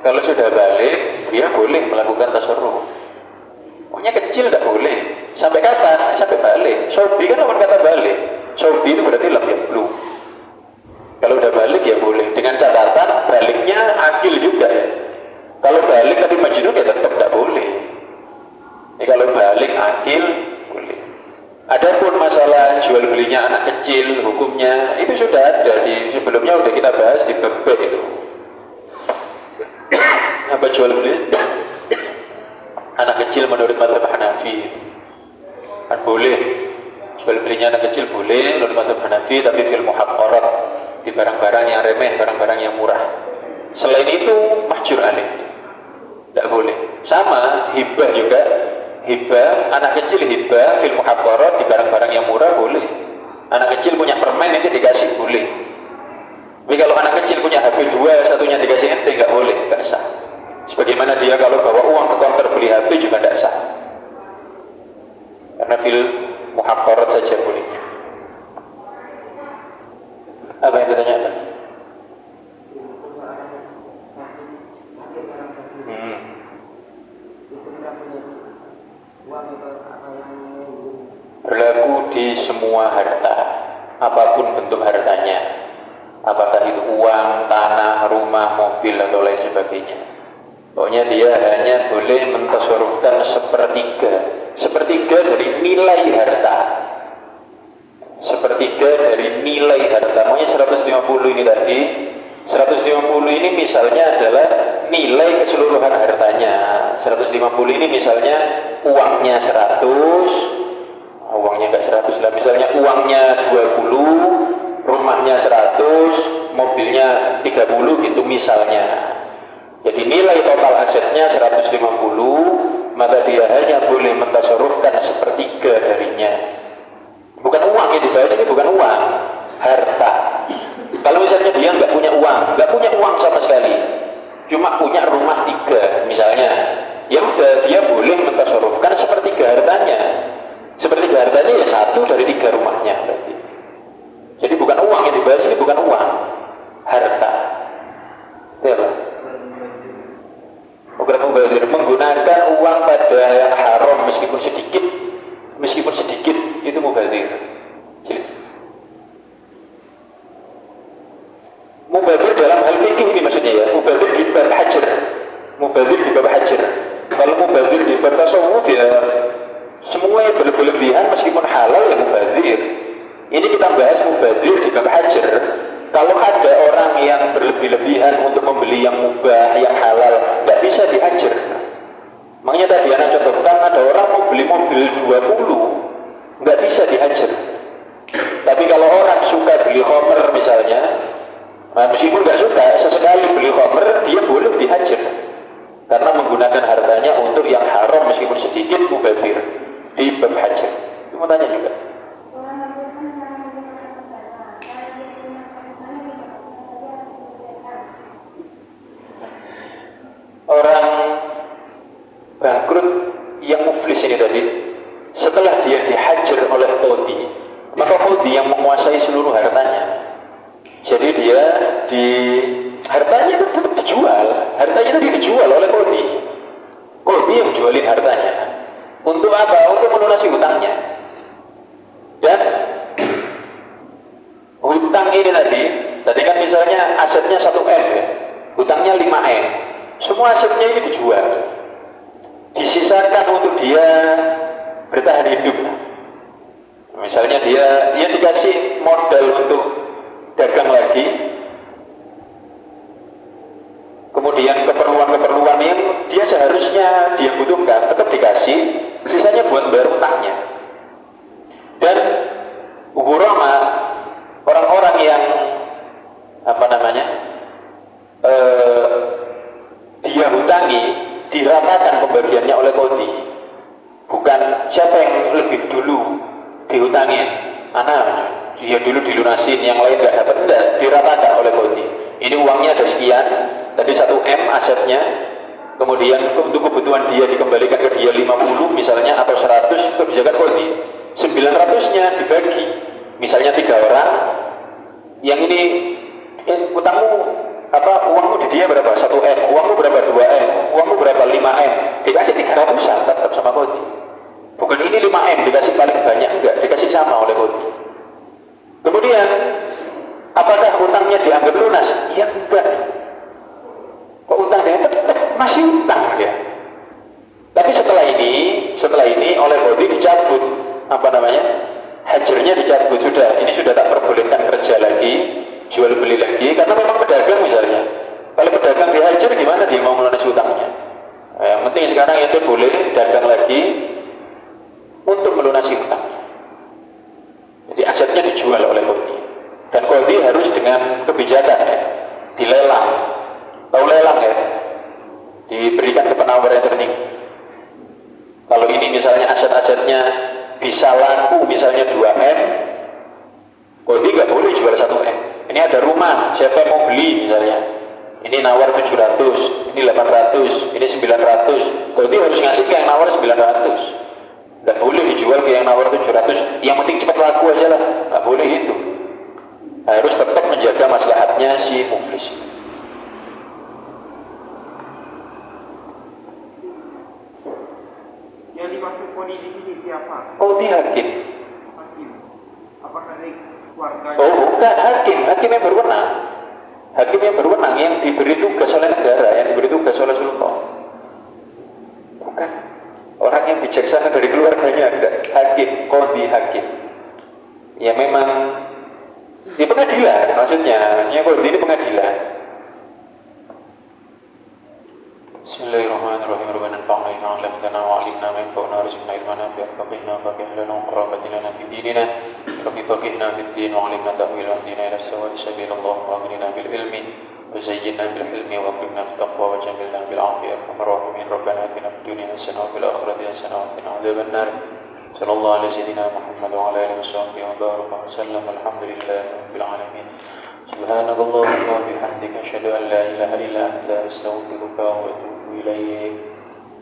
Kalau sudah balik, dia boleh melakukan tasarruf. Pokoknya kecil tidak boleh. Sampai kapan? Sampai balik. Sobi kan lawan kata balik. Sobi itu berarti lam yablugh. Kalau udah balik ya boleh. Dengan catatan baliknya akil juga ya. Kalau balik tapi majnun ya tetap tidak boleh. Jadi kalau balik akil boleh. Adapun masalah jual belinya anak kecil, hukumnya itu sudah ada di sebelumnya, udah kita bahas di bab itu. Apa jual beli anak kecil menurut mazhab Hanafi? Kan boleh jual belinya anak kecil, boleh menurut mazhab Hanafi, tapi fil muhaqqarat, di barang-barang yang remeh, barang-barang yang murah. Selain itu mahjur alaih, tidak boleh. Sama hibah juga. Hibah, anak kecil hibah fil muhaqqarat, di barang-barang yang murah boleh. Anak kecil punya permen itu dikasih, boleh. Tapi kalau anak kecil punya HP 2, satunya dikasih ente, nggak boleh, nggak sah. Sebagaimana dia kalau bawa uang ke counter beli HP juga nggak sah. Karena fil muhaqqarat saja bolehnya. Apa yang ditanyakan? Berlaku di semua harta, apapun bentuk hartanya, apakah itu uang, tanah, rumah, mobil atau lain sebagainya. Pokoknya dia hanya boleh mentasarrufkan sepertiga dari nilai harta. Sepertiga dari nilai harta. Maunya 150 ini tadi, 150 ini misalnya adalah nilai keseluruhan hartanya. 150 ini misalnya uangnya 100, uangnya enggak 100 lah, misalnya uangnya 20, rumahnya 100, mobilnya 30 gitu misalnya. Jadi nilai total asetnya 150, maka dia hanya boleh mentasarufkan sepertiga darinya. Bukan uang yang dibahas ini, bukan uang, harta. Kalau misalnya dia nggak punya uang sama sekali, cuma punya rumah 3 misalnya, ya udah dia boleh mentasarufkan sepertiga hartanya. Sepertiga hartanya ya 1 dari 3 rumahnya berarti. Jadi bukan uang yang dibahas ini, bukan uang, harta. Ya Pak. Program mubazir menggunakan uang pada yang haram meskipun sedikit itu mubazir. Mubazir dalam hal fikih ini maksudnya ya, mubazir di bab hajar. Kalau mubazir di bab tasawuf ya semua yang berlebihan meskipun halal ya mubazir. Ini kita bahas mubazir di bab hajar. Kalau ada orang yang berlebih-lebihan untuk membeli yang mubah, yang halal, nggak bisa dihajar. Makanya tadi anak contohkan ada orang mau beli mobil 20, nggak bisa dihajar. Tapi kalau orang suka beli khamr misalnya, nah meskipun nggak suka, sesekali beli khamr, dia boleh dihajar. Karena menggunakan hartanya untuk yang haram meskipun sedikit mubazir di bab hajar. Itu mau tanya juga. Orang bangkrut yang muflis ini tadi, setelah dia dihajar oleh qadhi, maka qadhi yang menguasai seluruh hartanya. Jadi dia hartanya itu tetap dijual oleh qadhi. Qadhi yang jualin hartanya. Untuk apa? Untuk melunasi hutangnya. Dan hutang ini tadi kan misalnya asetnya 1M ya, hutangnya 5M. Semua asetnya ini dijual, disisakan untuk dia bertahan hidup. Misalnya dia dikasih modal untuk dagang lagi, kemudian keperluan yang dia seharusnya dia butuhkan tetap dikasih, sisanya buat bayar utangnya. Dan ghurama, orang-orang yang dia hutangi, diratakan pembagiannya oleh qadhi. Bukan siapa yang lebih dulu dihutangin, dia dulu dilunasin, yang lain nggak dapat, enggak, diratakan oleh qadhi. Ini uangnya ada sekian, tadi 1M asetnya, kemudian untuk kebutuhan dia dikembalikan ke dia 50 misalnya atau 100, kebijakan qadhi. 900-nya dibagi, misalnya 3 orang, yang ini utangmu uangmu di dia berapa? 1M, uangmu berapa? 2M, uangmu berapa? 5M, dikasih 300-an tetap sama qadhi. Bukan ini 5M dikasih paling banyak, enggak, dikasih sama oleh qadhi. Kemudian apakah utangnya dianggap lunas? Ya enggak. Kok utang dia tetap masih utang dia. Tapi setelah ini oleh qadhi dicabut hajarnya dicabut, ini sudah tak perbolehkan kerja lagi, jual beli lagi, karena memang pedagang misalnya. Kalau pedagang dihajar gimana dia mau melunasi utangnya? Yang penting sekarang itu boleh dagang lagi untuk melunasi utangnya. Jadi asetnya dijual oleh qadhi. Dan qadhi harus dengan kebijakan ya, dilelang. Tahu lelang ya? Diberikan ke penawar yang tertinggi. Kalau ini misalnya aset-asetnya bisa laku misalnya 2M, qadhi nggak boleh jual 1M. Ini ada rumah, siapa yang mau beli misalnya, ini nawar 700, ini 800, ini 900, qadhi harus ngasih ke yang nawar 900. Nggak boleh dijual ke yang nawar 700, yang penting cepat laku aja lah, nggak boleh itu. Harus tetap menjaga maslahatnya si muflis. Yang dimaksud qadhi di sini siapa? Qadhi hakim. Hakim. Apakah dari keluarga? Oh bukan, hakim yang berwenang. Hakim yang berwenang, yang diberi tugas oleh negara, yang diberi tugas oleh sultan. Bukan orang yang bijaksana dari keluarganya, enggak. Hakim, qadhi hakim. Ya memang di pengadilan maksudnya, ya qadhi ini pengadilan. Bismillahirrahmanirrahim. وانفعنا بما علمتنا وعلمنا ما ينفعنا وارزقنا علما نافعا فقهنا فقه لنا وقرابة لنا في ديننا رب فقهنا في الدين وعلمنا تأويل أمرنا إلى السواء سبيل الله وأغننا بالعلم وزينا بالحلم وأكرمنا بالتقوى وجملنا بالعافية يا أرحم الراحمين ربنا آتنا في الدنيا حسنة وفي الآخرة حسنة وقنا عذاب النار صلى الله على سيدنا محمد وعلى آله وصحبه وبارك وسلم والحمد لله رب العالمين سبحانك اللهم وبحمدك أشهد أن لا إله إلا أنت أستغفرك وأتوب إليك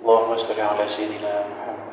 اللهم صل على سيدنا محمد